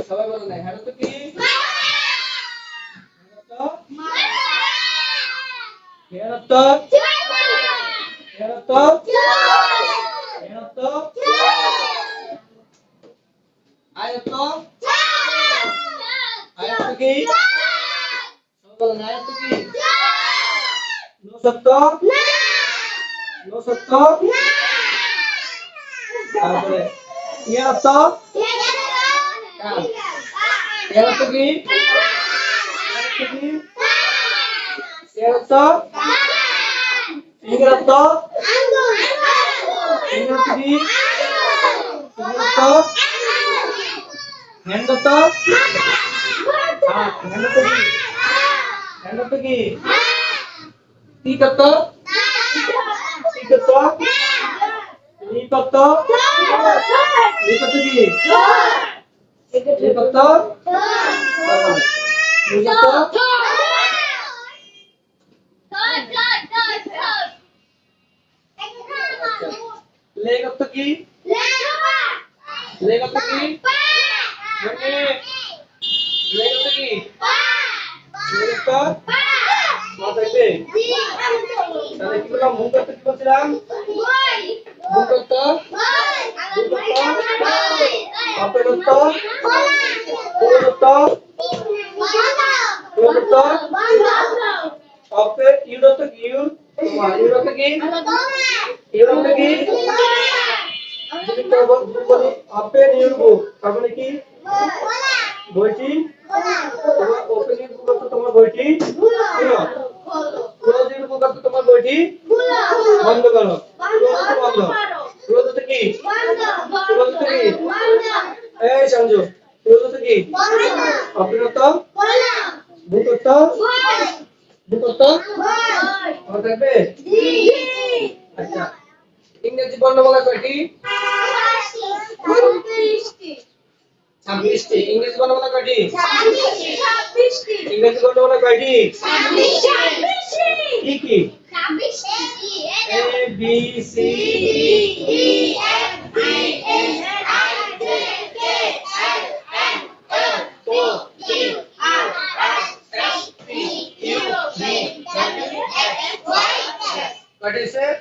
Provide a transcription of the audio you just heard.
সবাই বলে না হ্যাঁ তো কি হ্যাঁ তো হ্যাঁ তো হ্যাঁ তো আয়ত আয়ত কি সবাই বলে না আয়ত কি নো সত্য নো সত্য তারপরে ইয়ার অর্থ এর অর্থ কি এর অর্থ এর অর্থ এর অর্থ কি এর অর্থ হ্যান্ড অর্থ হ্যান্ড অর্থ কি হ্যান্ড অর্থ কি টিক অর্থ টিক অর্থ লিপ অর্থ লিপ অর্থ কি লিপ অর্থ লিপ অর্থ লেগ অর্থ কি লেগ অর্থ কি লেগ অর্থ কি লেগ অর্থ মাথায় তাহলে কি বললাম মুখ অর্থ কি বলছিলাম মুখ অর্থ আপেল অর্থ ফুল অর্থ ফুল অর্থ আপেল ইউর অর্থ কি ইউর অর্থ কি ইউর অর্থ কি যদি বলি আপেল ইউর বুক তার মানে কি বইটি তোমার ওপেন ইউর বুক অর্থ তোমার বইটি খুলো ক্লোজ ইউর বুক অর্থ তোমার বইটি বন্ধ করো ক্লোজ বন্ধ ক্লোজ অর্থ কি ক্লোজ অর্থ কি এই সঞ্জু ক্লোজ অর্থ কি আপেল অর্থ বুক অর্থ বুক অর্থ মনে থাকবে আচ্ছা ইংরেজি বর্ণমালা কয়টি 26টি ইংরেজি বর্ণমালা কয়টি 26টি ইংরেজি বর্ণমালা কয়টি 26টি কি কি 26টি A B C D E F G H I J K L M N O P R S T U V W X Y Z. What is it?